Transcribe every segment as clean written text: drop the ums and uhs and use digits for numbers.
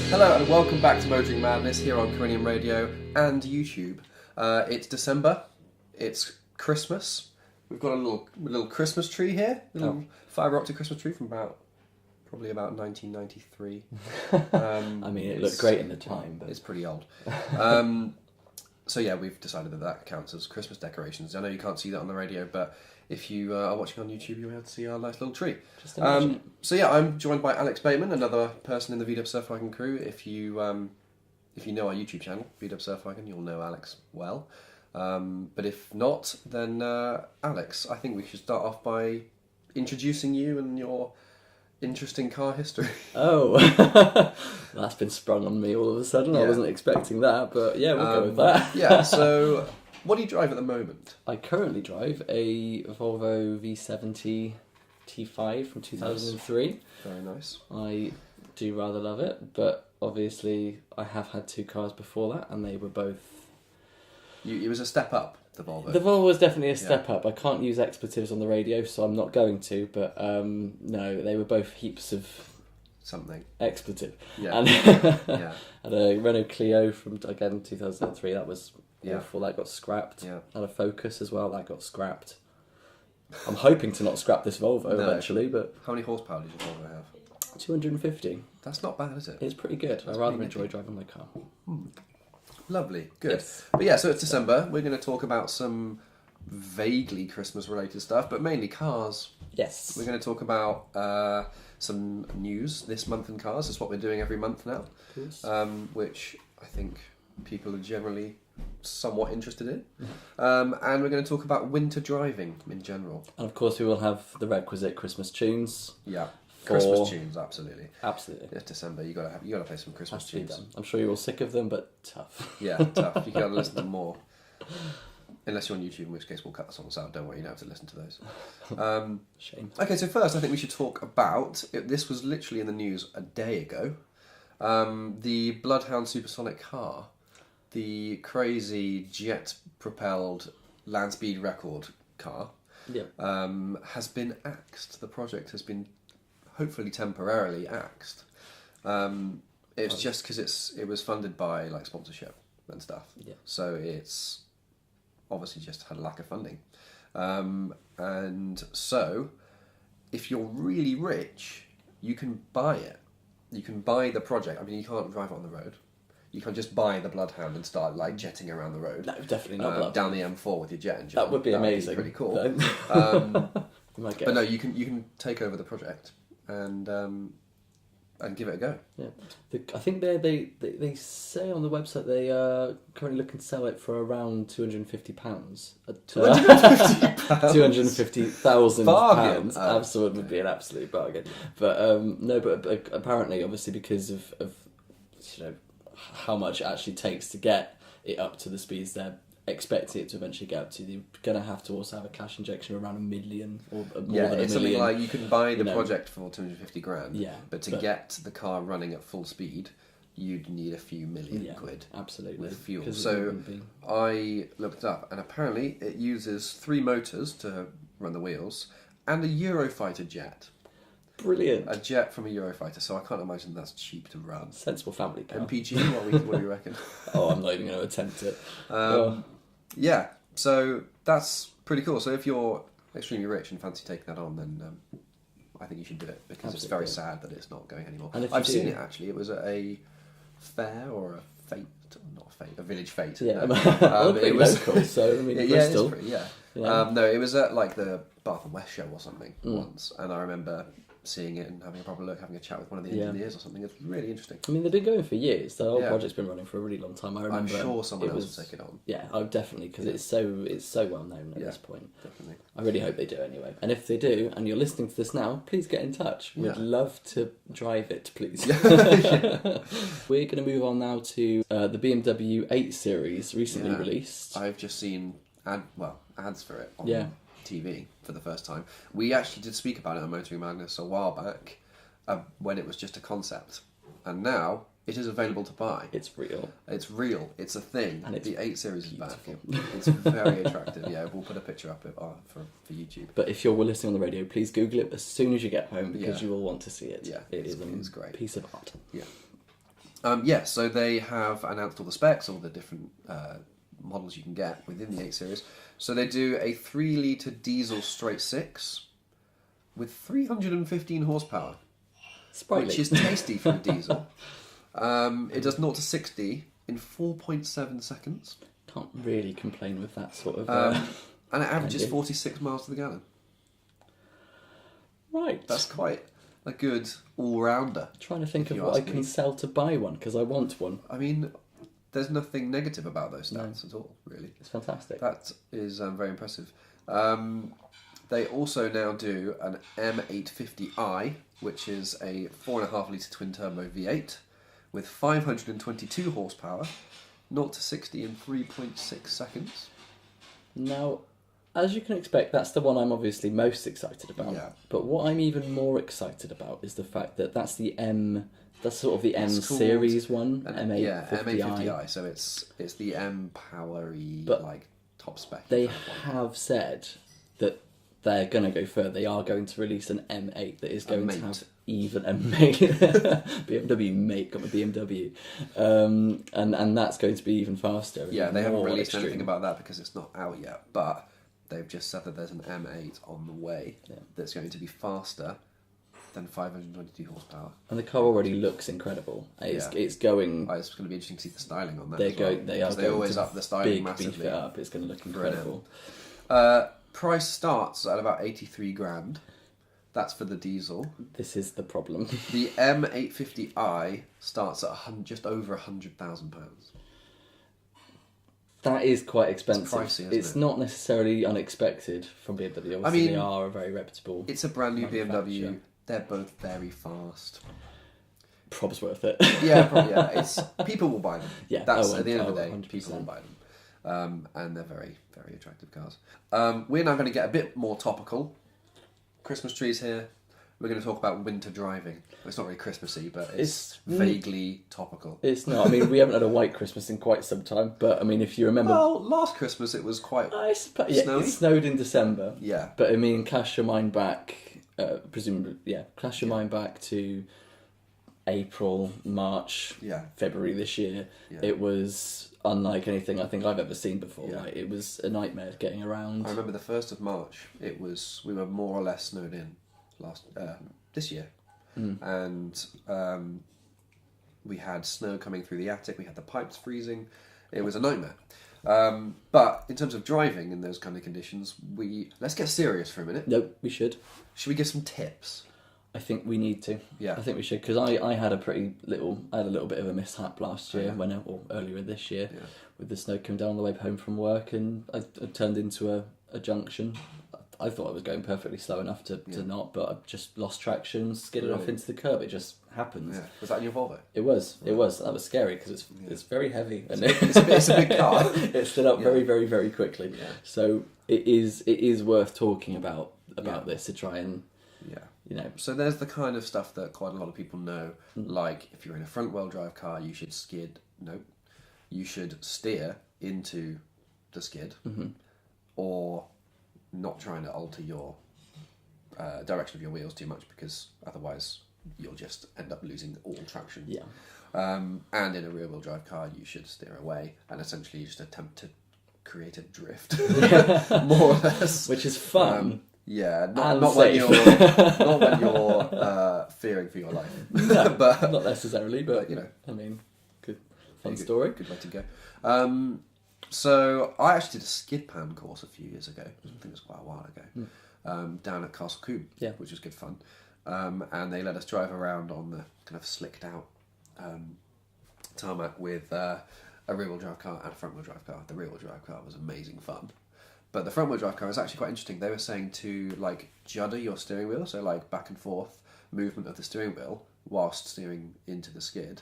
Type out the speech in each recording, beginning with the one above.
Hello and welcome back to Motoring Madness here on Carinium Radio and YouTube. It's December. It's Christmas. We've got a little Christmas tree here. A little fibre optic Christmas tree from probably about 1993. I mean, it looked great in the time, but it's pretty old. So yeah, we've decided that counts as Christmas decorations. I know you can't see that on the radio, but if you are watching on YouTube, you'll be able to see our nice little tree. just imagine it. So yeah, I'm joined by Alex Bateman, another person in the VW Surfwagon crew. If you know our YouTube channel, VW Surfwagon, you'll know Alex well. But if not, then Alex, I think we should start off by introducing you and your interesting car history. Oh, that's been sprung on me all of a sudden. Yeah. I wasn't expecting that, but yeah, we'll go with that. Yeah, so what do you drive at the moment? I currently drive a Volvo V70 T5 from 2003. Very nice. I do rather love it, but obviously I have had two cars before that, and they were both... It was a step up, the Volvo. The Volvo was definitely a step up. I can't use expletives on the radio, so I'm not going to, but no, they were both heaps of Something. expletive. Yeah. And Yeah. had a Renault Clio from, again, 2003. That was Yeah. awful. That got scrapped. Yeah. Had a Focus as well. That got scrapped. I'm hoping to not scrap this Volvo No. eventually, but How many horsepower did your Volvo have? 250. That's not bad, is it? It's pretty good. I That's rather pretty enjoy driving my car. Lovely, good. Yes. But yeah, so it's December. We're going to talk about some vaguely Christmas-related stuff, but mainly cars. Yes. We're going to talk about some news this month in cars. That's what we're doing every month now, which I think people are generally somewhat interested in. And we're going to talk about winter driving in general. And of course, we will have the requisite Christmas tunes. Yeah, For- Christmas tunes, absolutely. Absolutely. It's December. You got to play some Christmas Has to be tunes. done. I'm sure you're all sick of them, but tough. Yeah, tough. You got to listen to more. Unless you're on YouTube, in which case we'll cut the songs out. Don't worry, you don't have to listen to those. Shame. Okay, so first I think we should talk about, this was literally in the news a day ago, the Bloodhound Supersonic car, the crazy jet-propelled land speed record car, Yeah. has been axed. The project has been hopefully temporarily axed. It's just because it was funded by like sponsorship and stuff. Yeah. So it's obviously just had a lack of funding. And so if you're really rich, you can buy it. You can buy the project. I mean, you can't drive it on the road. You can just buy the Bloodhound and start like jetting around the road. No, definitely not Bloodhound. Down the M4 with your jet engine. That would be amazing. Pretty cool. You might get But no, you can take over the project and give it a go. Yeah, I think they say on the website they are currently looking to sell it for around £250. £250,000. Bargain. Absolute would be an absolute bargain. But no, but apparently, obviously, because of how much it actually takes to get it up to the speeds they're expecting it to eventually get up to, they're going to have to also have a cash injection of around $1 million or more than $1 million. It's something like you can buy the project for 250 grand. Yeah, but to get the car running at full speed, you'd need a few million quid. Absolutely. With fuel. 'Cause it So wouldn't be- I looked up, and apparently it uses 3 motors to run the wheels and a Eurofighter jet. Brilliant. A jet from a Eurofighter. So I can't imagine that's cheap to run. Sensible family car. MPG, what do you reckon? Oh, I'm not even going to attempt it. Yeah, so that's pretty cool. So if you're extremely rich and fancy taking that on, then I think you should do it, because it's very sad that it's not going anymore. And if I've you seen do- it actually. It was at a fair or a fete, not a fete, a village fete. Yeah, No. well, pretty it was local, so I mean, yeah, Bristol. it's pretty, yeah. Yeah. No, it was at like the Bath and West show or something once, and I remember seeing it and having a proper look, having a chat with one of the engineers or something. It's really interesting. I mean, they've been going for years. The whole Yeah. project's been running for a really long time. I remember. I'm sure someone it else was, will take it on. Yeah, oh, definitely, because it's so well known at Yeah. this point. Definitely. I really hope they do anyway. And if they do, and you're listening to this now, please get in touch. We'd love to drive it, please. We're going to move on now to the BMW 8 Series, recently released. I've just seen ads for it on Yeah. TV for the first time. We actually did speak about it on Motoring Madness a while back, when it was just a concept, and now it is available to buy. It's real. It's real. It's a thing. And it's the 8 Series is back. beautiful. It's very attractive. Yeah, we'll put a picture up for YouTube. But if you're listening on the radio, please Google it as soon as you get home, because Yeah. you will want to see it. Yeah, it is it's a great. piece of art. Yeah. Yeah, so they have announced all the specs, all the different models you can get within the 8 Series. So they do a 3-litre diesel straight 6 with 315 horsepower, Sprightly. which is tasty for a diesel. It does 0 to 60 in 4.7 seconds. Can't really complain with that sort of... And it averages engine. 46 miles to the gallon. Right. That's quite a good all-rounder. Trying to think if of you what I ask can me. sell to buy one, because I want one. I mean, there's nothing negative about those stats at all, really. It's fantastic. That is very impressive. They also now do an M850i, which is a 4.5 litre twin-turbo V8 with 522 horsepower, 0 to 60 in 3.6 seconds. Now, as you can expect, that's the one I'm obviously most excited about. Yeah. But what I'm even more excited about is the fact that that's the M... That's sort of the M It's called series one, M850i. Yeah, M850i. M850i. So it's the M Power-y, But like top spec. They kind of one. have said that they're going to go further. They are going to release an M8 that is going to mate. have even a mate. BMW mate, got my BMW. And that's going to be even faster. and Yeah, they haven't more released extreme. anything about that because it's not out yet, but they've just said that there's an M8 on the way that's going to be faster than 522 horsepower. And the car already looks incredible. It's going... It's going to be interesting to see the styling on that. They as well, they are because they going always to up the styling beef massively. it up. It's going to look for an incredible. Price starts at about 83 grand. That's for the diesel. This is the problem. The M850i starts at just over £100,000. That is quite expensive. pricey, isn't It's it? not necessarily unexpected from BMW. Obviously, they are a very reputable. It's a brand new BMW. manufacturer. They're both very fast. Prob's worth it. Yeah, probably, yeah. It's people will buy them. Yeah, That's oh, at the end of the oh, day, 100%. people will buy them, and they're very, very attractive cars. We're now going to get a bit more topical. Christmas trees here. We're going to talk about winter driving. It's not really Christmassy, but it's vaguely topical. It's not. I mean, we haven't had a white Christmas in quite some time, but I mean, if you remember, Well, last Christmas it was quite. I suppose snowy? it snowed in December. Yeah. But I mean, cast your mind back, presumably, cast your mind back to April, March, Yeah. February this year. Yeah. It was unlike anything I think I've ever seen before. Yeah. Like, it was a nightmare getting around. I remember the 1st of March. We were more or less snowed in this year, and we had snow coming through the attic. We had the pipes freezing. It was a nightmare. But in terms of driving in those kind of conditions, let's get serious for a minute. Nope, we should. Should we give some tips? I think we need to. Yeah. I think we should, because I had a little bit of a mishap last year, or earlier this year, with the snow coming down on the way home from work, and I turned into a junction. I thought I was going perfectly slow enough to not, but I just lost traction, skidded off into the curb. It just happens. Yeah. Was that in your Volvo? It was. That was scary because it's very heavy and It's a big car. it stood up very, very, very quickly. Yeah. So it is worth talking about this to try and So there's the kind of stuff that quite a lot of people know. Like if you're in a front-wheel drive car, you should you should steer into the skid, or not trying to alter your direction of your wheels too much, because otherwise you'll just end up losing all traction. Yeah. And in a rear-wheel drive car, you should steer away and essentially just attempt to create a drift, more or less. Which is fun. Not safe. when you're fearing for your life. No, but not necessarily, but I mean, fun story. Good way to go. So I actually did a skid pan course a few years ago. I think it was quite a while ago. Down at Castle Combe, which was good fun. And they let us drive around on the kind of slicked out tarmac with a rear-wheel drive car and a front-wheel drive car. The rear-wheel drive car was amazing fun. But the front-wheel drive car was actually quite interesting. They were saying to judder your steering wheel, so back and forth movement of the steering wheel whilst steering into the skid,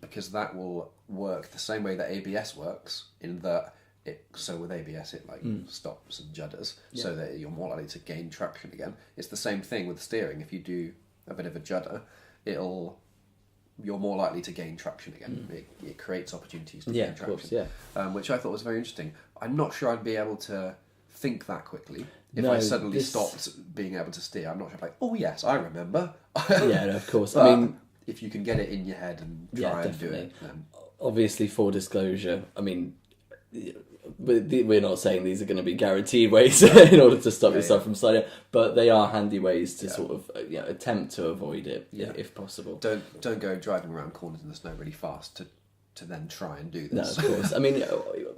because that will work the same way that ABS works, in that with ABS it stops and judders, so that you're more likely to gain traction again. It's the same thing with steering. If you do a bit of a judder, you're more likely to gain traction again. It creates opportunities to gain traction, which I thought was very interesting. I'm not sure I'd be able to think that quickly if I suddenly stopped being able to steer. I'm not sure, oh yes, I remember. Yeah, no, of course. But I mean, if you can get it in your head and try and do it, then Obviously, full disclosure, I mean, we're not saying these are going to be guaranteed ways in order to stop yourself from sliding, but they are handy ways to sort of attempt to avoid it if possible. Don't go driving around corners in the snow really fast to then try and do No, this. of course. I mean,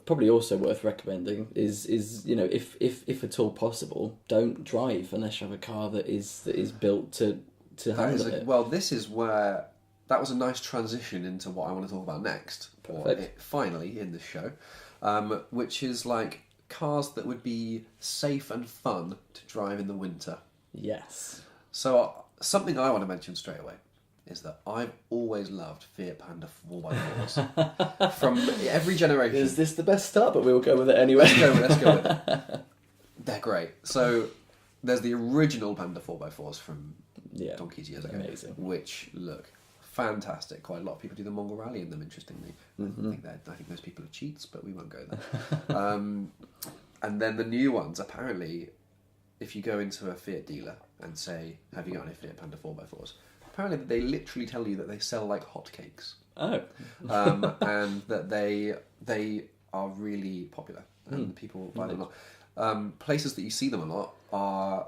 probably also worth recommending is if at all possible, don't drive unless you have a car that is built to handle it. Well, this is where that was a nice transition into what I want to talk about next, finally in this show, which is like cars that would be safe and fun to drive in the winter. Yes. So something I want to mention straight away is that I've always loved Fiat Panda 4x4s from every generation. Is this the best start? But we'll go with it anyway. Let's go with it. They're great. So there's the original Panda 4x4s from donkeys years ago, amazing. which look fantastic. Quite a lot of people do the Mongol Rally in them, interestingly. I think those people are cheats, but we won't go there. And then the new ones, apparently, if you go into a Fiat dealer and say, have you got any Fiat Panda 4x4s? Apparently they literally tell you that they sell like hotcakes. Oh. And that they are really popular and people buy them a lot. Places that you see them a lot are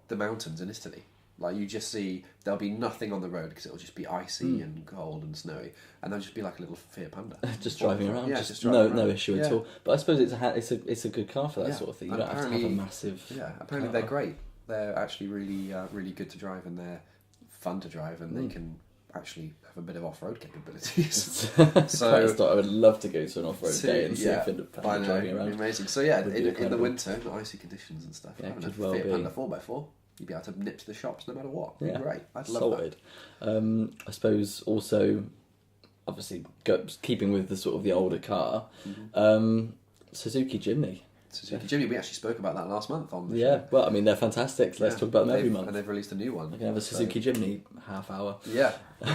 the mountains in Italy. Like you just see, there'll be nothing on the road because it'll just be icy and cold and snowy, and there'll just be like a little Fiat Panda just driving around. Yeah, just driving around. No issue at all. But I suppose it's a good car for that sort of thing. You don't have to have a massive. Yeah, apparently they're great. They're actually really really good to drive, and they're fun to drive, and they can actually have a bit of off-road capabilities. So I would love to go to an off-road day and see a Fiat Panda driving around. Amazing. So yeah, in the winter, in icy conditions and stuff, having a Fiat Panda 4x4. You'd be able to nip to the shops no matter what. Yeah, great. I'd love that. I suppose also, obviously, keeping with the sort of the older car, Suzuki Jimny. Suzuki Jimny, we actually spoke about that last month on the show. Well, I mean, they're fantastic. So let's talk about them every month. And they've released a new one. I can have a Suzuki Jimny half hour. Yeah,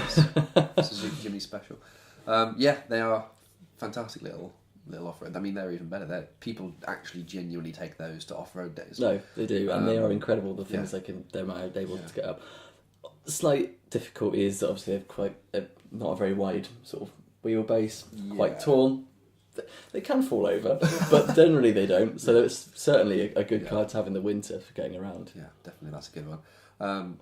Suzuki Jimny special. They are fantastic little off-road. I mean, they're even better. People actually genuinely take those to off-road days. No, they do, and they are incredible. The things they're able to get up. Slight difficulty is that obviously they're not a very wide sort of wheelbase, quite tall. They can fall over, but generally they don't. So it's certainly a good car to have in the winter for getting around. Yeah, definitely, that's a good one.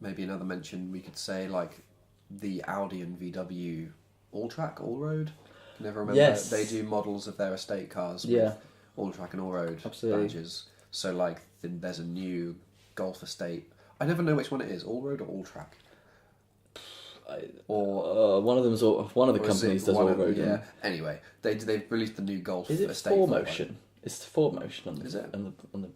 Maybe another mention we could say like the Audi and VW All-Track, All-Road. Never remember. Yes. They do models of their estate cars with All-Track and All-Road badges. So like there's a new Golf estate. I never know which one it is, All-Road or All-Track. One of the companies does All-Road. Yeah. Anyway, they've released the new Golf estate. Is it 4Motion? It's 4Motion on the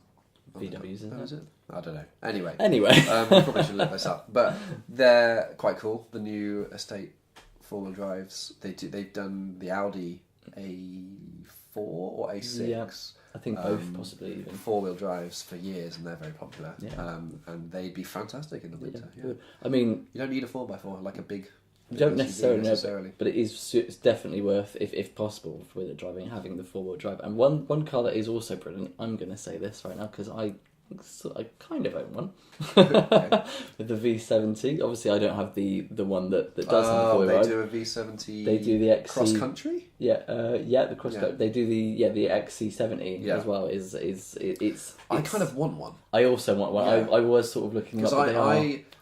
VWs, isn't it? Is it? I don't know. Anyway, probably should look this up. But they're quite cool. The new estate 4-wheel drives. They've done the Audi A4 or A6. Yeah, I think both possibly even 4-wheel drives for years, and they're very popular. Yeah. And they'd be fantastic in the winter. Yeah. I mean, you don't need a 4x4 like a big. You don't necessarily, but it's definitely worth, if possible, with it driving, having the 4-wheel drive. And one car that is also brilliant. I'm going to say this right now because I kind of own one with the V70. Obviously, I don't have the one that does have the 4-wheel drive. They do a V70. They do the XC cross country. Yeah, the cross country. They do the XC70 as well. It's I kind of want one. I also want one. Yeah. I was sort of looking up.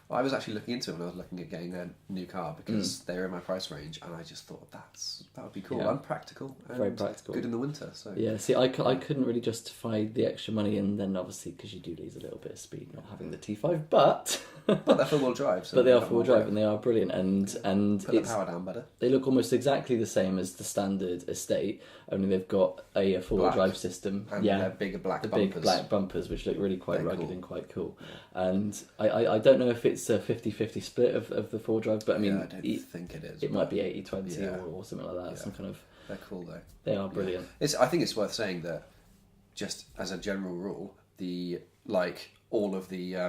I was actually looking into it when I was looking at getting a new car because they were in my price range, and I just thought that would be cool and practical, and very practical, good in the winter. So yeah, see, I couldn't really justify the extra money, and then obviously because you do lose a little bit of speed not having the T5, but they're 4-wheel drive. So but they are 4-wheel drive, and they are brilliant, and put the power down better. They look almost exactly the same as the standard estate, only they've got a 4-wheel drive system. And they're bigger big black bumpers, which look really quite rugged and quite cool. And I don't know if it's a 50-50 split of the 4-wheel drive, but I mean, I don't think it is. It might be 80-20 or something like that. Yeah. Some kind of. They're cool though. They are brilliant. Yeah. I think it's worth saying that, just as a general rule, all of the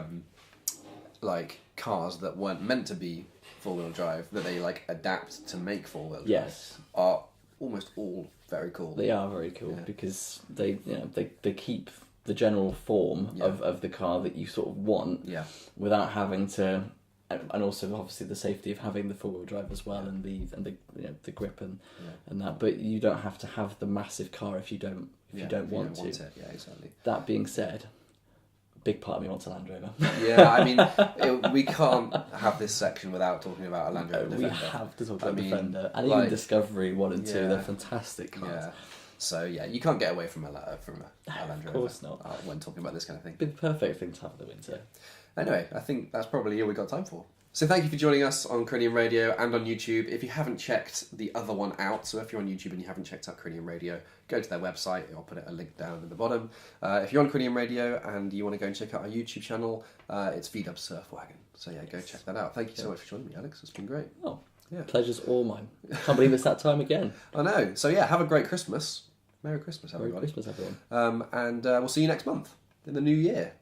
cars that weren't meant to be 4-wheel drive that they adapt to make 4-wheel drive are almost all very cool. They are very cool because they keep the general form of the car that you sort of want without having to and also obviously the safety of having the four-wheel drive as well, and the the grip and that. But you don't have to have the massive car if you don't want to. Yeah, exactly. That being said, big part of me wants a Land Rover. Yeah, I mean, we can't have this section without talking about a Land Rover Defender. We have to talk about Defender, and like, even Discovery 1 and 2. They're fantastic cars. Yeah. So yeah, you can't get away from a Land Rover. Of course not. When talking about this kind of thing. Be the perfect thing to have in the winter. Anyway, I think that's probably all we've got time for. So thank you for joining us on Cranium Radio and on YouTube. If you haven't checked the other one out, so if you're on YouTube and you haven't checked out Cranium Radio, go to their website. I'll put a link down in the bottom. If you're on Cranium Radio and you want to go and check out our YouTube channel, it's VW Surfwagon. So yeah, go check that out. Thank you so much for joining me, Alex. It's been great. Oh, yeah. Pleasure's all mine. Can't believe it's that time again. I know. So yeah, have a great Christmas. Merry Christmas, everybody. Merry Christmas, everyone. And we'll see you next month in the new year.